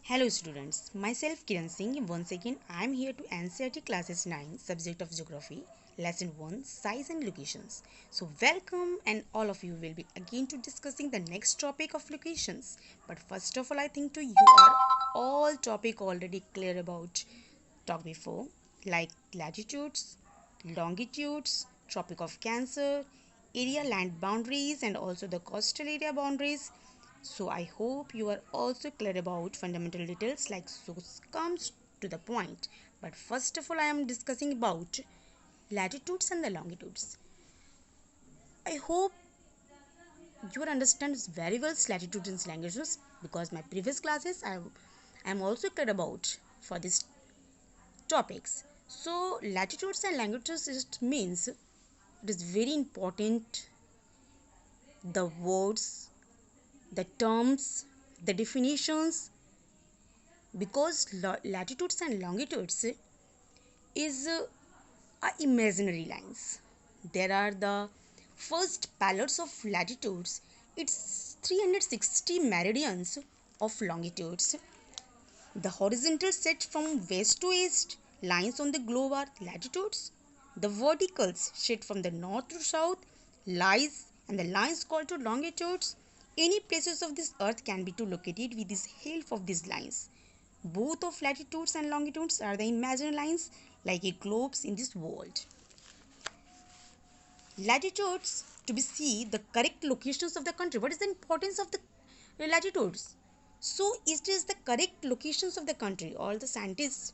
Hello students, myself Kiran Singh. Once again I am here to NCERT classes 9 subject of geography lesson 1 size and locations. So welcome, and all of you will be again to discussing the next topic of locations. But first of all, I think to you are all topic already clear about talk before, like latitudes, longitudes, Tropic of Cancer, area land boundaries, and also the coastal area boundaries. So I hope you are also clear about fundamental details, like so comes to the point. But first of all, I am discussing about latitudes and the longitudes. I hope you understand very well latitudes and longitudes, because my previous classes I am also clear about for these topics. So latitudes and longitudes, it means it is very important, the words, the terms, the definitions, because latitudes and longitudes is are imaginary lines. There are the first pallets of latitudes. It's 360 meridians of longitudes. The horizontal set from west to east lines on the globe are latitudes. The verticals set from the north to south lies, and the lines called to longitudes. Any places of this earth can be to located with this help of these lines. Both of latitudes and longitudes are the imaginary lines like a globes in this world. Latitudes to be see the correct locations of the country. What is the importance of the latitudes? So it is the correct locations of the country. All the scientists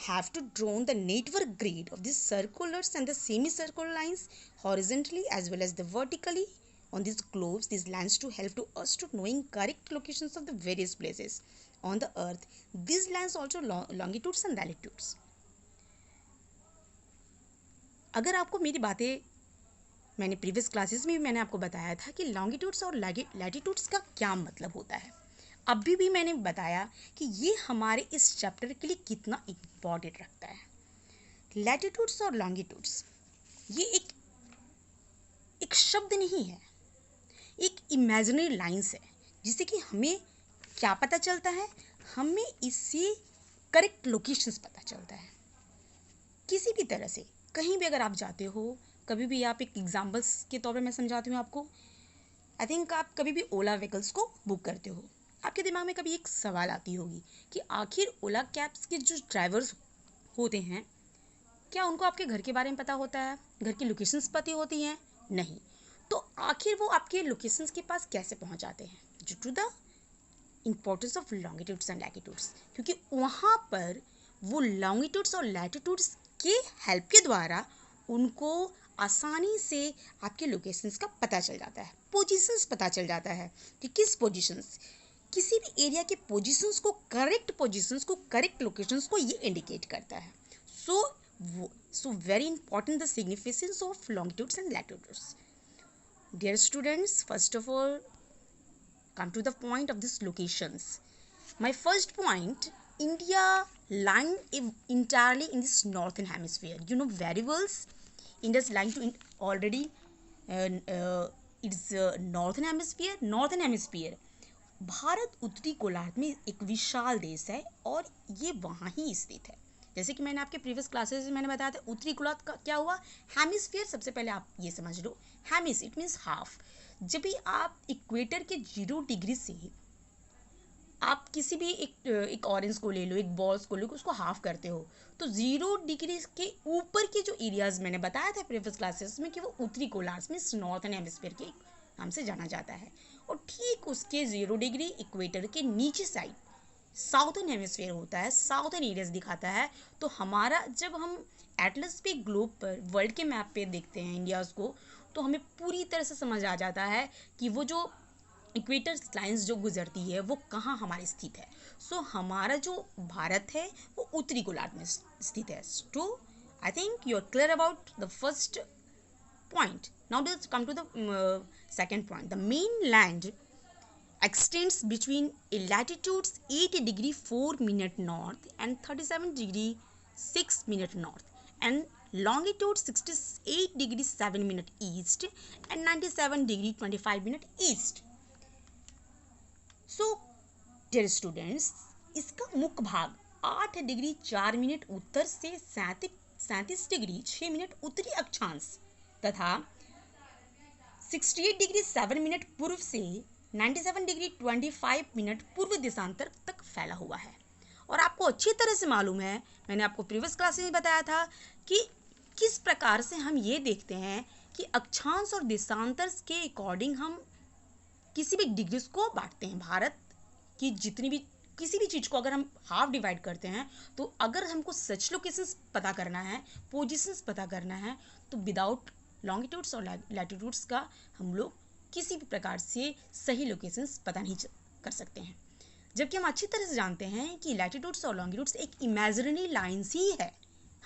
have to draw the network grid of these circulars and the semicircular lines horizontally as well as the vertically on these globes, these lines, to help to us to knowing correct locations of the various places on the earth. These lines also longitudes and latitudes. अगर आपको मेरी बातें, मैंने previous classes में भी मैंने आपको बताया था कि लॉन्गिट्यूड्स और लैटिट्यूड्स का क्या मतलब होता है, अभी भी मैंने बताया कि ये हमारे इस चैप्टर के लिए कितना इम्पॉर्टेंट रखता है. लैटिट्यूड्स और लॉन्गिट्यूड्स ये एक शब्द नहीं है, एक इमेजिनरी लाइंस है, जिससे कि हमें क्या पता चलता है, हमें इससे करेक्ट लोकेशंस पता चलता है. किसी भी तरह से कहीं भी अगर आप जाते हो, कभी भी आप, एक एग्जाम्पल्स के तौर पे मैं समझाती हूँ आपको. आई थिंक आप कभी भी ओला व्हीकल्स को बुक करते हो, आपके दिमाग में कभी एक सवाल आती होगी कि आखिर ओला कैब्स के जो ड्राइवर्स होते हैं, क्या उनको आपके घर के बारे में पता होता है, घर की लोकेशंस पता होती हैं? नहीं. तो आखिर वो आपके लोकेशंस के पास कैसे पहुंच जाते हैं? Due to the importance of longitudes and latitudes, क्योंकि वहाँ पर वो लॉन्गिट्यूड्स और लैटिट्यूड्स के हेल्प के द्वारा उनको आसानी से आपके लोकेशंस का पता चल जाता है, पोजीशंस पता चल जाता है कि किस पोजीशंस, किसी भी एरिया के पोजीशंस को, करेक्ट लोकेशंस को ये इंडिकेट करता है. So very important the significance of longitudes and latitudes. Dear students, first of all, come to the point of these locations. My first point, India lying entirely in this northern hemisphere. You know very well, India's lying to already it's northern hemisphere. Northern hemisphere, Bharat उत्तरी गोलार्ध में एक विशाल देश है और ये वहाँ ही स्थित है. जैसे कि मैंने आपके प्रीवियस क्लासेस में मैंने बताया था, उत्तरी गोलार्ध का क्या हुआ, हेमिस्फीयर. सबसे पहले आप ये समझ लो, हेमिस इट मीन्स हाफ. जब भी आप इक्वेटर के 0 डिग्री से आप किसी भी एक ऑरेंज को ले लो, एक बॉल्स को ले लो, उसको हाफ करते हो, तो 0 डिग्री के ऊपर के जो एरियाज मैंने बताया था प्रीवियस क्लासेस में कि वो उत्तरी गोलार्ध में नॉर्थन हेमिस्फीयर के नाम से जाना जाता है. और ठीक उसके 0 डिग्री इक्वेटर के नीचे साइड साउथर्न हेमिस्फीयर होता है, साउथर्न एरियाज दिखाता है. तो हमारा, जब हम एटलस पे, ग्लोब पर, वर्ल्ड के मैप पे देखते हैं इंडियाज़ को, तो हमें पूरी तरह से समझ आ जाता है कि वो जो इक्वेटर लाइंस जो गुजरती है वो कहाँ हमारी स्थित है. सो हमारा जो भारत है वो उत्तरी गोलार्ध में स्थित है. तो I think you are clear about the first point. Now let's come to the second point. The mainland extends between latitudes 80 degree 4 minute north and 37 degree 6 minute north, and longitude 68 degree 7 minute east and 97 degree 25 minute east. So dear students, इसका मुख्य भाग 8 degree 4 minute उत्तर से 37 degree 6 minute उत्तरी अक्षांश तथा 68 degree 7 minute पूर्व से 97 degree 25 minute पूर्व देशांतर तक फैला हुआ है। और आपको अच्छी तरह से मालूम है, मैंने आपको प्रीवियस क्लासेस में बताया था कि किस प्रकार से हम ये देखते हैं कि अक्षांश और देशांतर के अकॉर्डिंग हम किसी भी डिग्रीज को बांटते हैं। भारत की जितनी भी किसी भी चीज़ को अगर हम हाफ डिवाइड करते हैं, तो अगर हमको सच लोकेशंस पता करना है, पोजीशंस पता करना है, तो विदाउट लॉन्गिट्यूड्स और लैटिट्यूड्स का हम लोग किसी भी प्रकार से सही लोकेशंस पता नहीं कर सकते हैं। जबकि हम अच्छी तरह से जानते हैं कि लैटिट्यूड्स और लॉन्गिट्यूड्स एक इमेजिनरी लाइन्स ही है,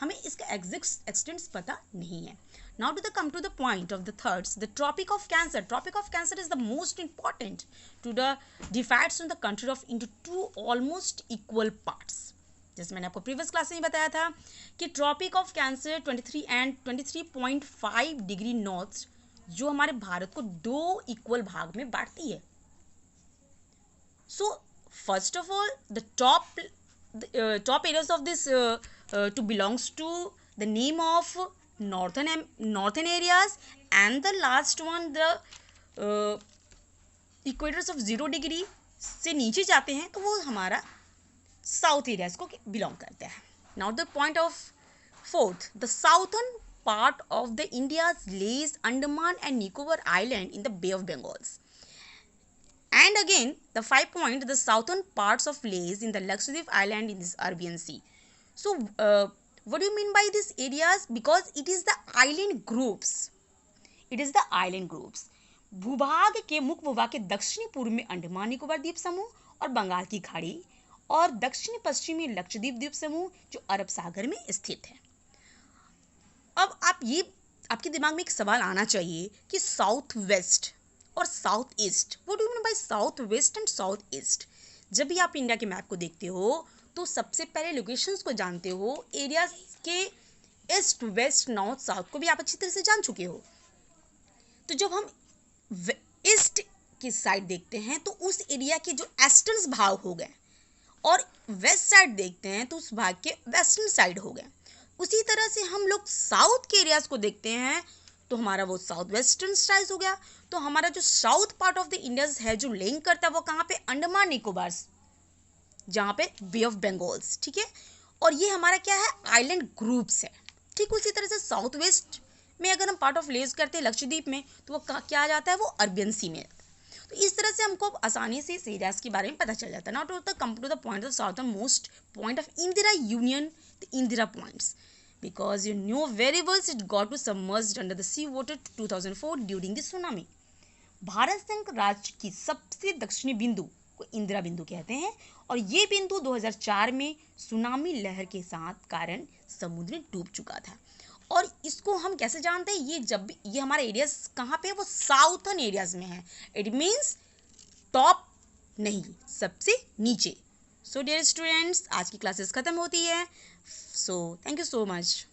हमें इसका एग्जैक्ट एक्सटेंट्स पता नहीं है। Now to come to the point of the thirds, the Tropic of Cancer. Tropic of Cancer is the most important to the divides on the country of into two almost equal parts. जैसे मैंने आपको previous class में बताया था कि tropic of cancer 23 and 23.5 degree north जो हमारे भारत को दो इक्वल भाग में बांटती है। So first of all, the top areas of this to belongs to the name of northern areas, and the last one the equators of 0 degree से नीचे जाते हैं तो वो हमारा साउथ एरियाज को बिलोंग करते हैं। Now the point of fourth, the southern part of the India's lies Andaman and Nicobar island in the bay of Bengal's, and again the 5 point, the southern parts of lays in the Lakshadweep island in this Arabian Sea. So what do you mean by these areas? Because it is the island groups, it is the island groups. भूभाग के मुख्य भूभाग के दक्षिणी पूर्व में अंडमान निकोबार द्वीप समूह और बंगाल की खाड़ी, और दक्षिणी पश्चिमी लक्षद्वीप द्वीप समूह जो अरब सागर में स्थित है। अब आपके दिमाग में एक सवाल आना चाहिए कि साउथ वेस्ट और south east, what do you mean by south west and south east? जब भी आप इंडिया के मैप को देखते हो तो सबसे पहले लोकेशंस को जानते हो, एरियाज के ईस्ट वेस्ट नॉर्थ साउथ को भी आप अच्छी तरह से जान चुके हो। तो जब हम ईस्ट की साइड देखते हैं तो उस एरिया के जो ईस्टर्न भाग हो गए, और वेस्ट साइड देखते हैं तो उस भाग के वेस्टर्न साइड हो गए। उसी तरह से हम लोग साउथ के एरियाज को देखते हैं तो हमारा वो साउथ वेस्टर्न स्टाइल हो गया। तो हमारा जो south part of the India है जो लिंक करता है वो कहाँ पे? अंडमान निकोबार, जहाँ पे बे ऑफ बंगाल्स, ठीक है। और ये हमारा क्या है? आइलैंड ग्रुप्स है। ठीक उसी तरह से साउथ वेस्ट में अगर हम पार्ट ऑफ लेज करते हैं लक्षद्वीप में तो वो क्या आ जाता है? वो अरबियन सी में। तो इस तरह से हमको आसानी से इस एरियाज के बारे में पता चल जाता है। Not to come to the point of southern most point of Indira union, the Indira points, because you know very well it got to submerged under the sea water 2004 during the tsunami. Bharat संघ राज्य की सबसे दक्षिणी बिंदु को इंदिरा बिंदु कहते हैं, और ये बिंदु 2004 में सुनामी लहर के साथ कारण समुद्र में डूब चुका था। और इसको हम कैसे जानते हैं? ये जब भी ये हमारा एरियाज कहाँ पे है? वो साउथर्न एरियाज में है। इट मीन्स टॉप नहीं, सबसे नीचे। सो डियर स्टूडेंट्स, आज की क्लासेस खत्म होती है। So thank you so much.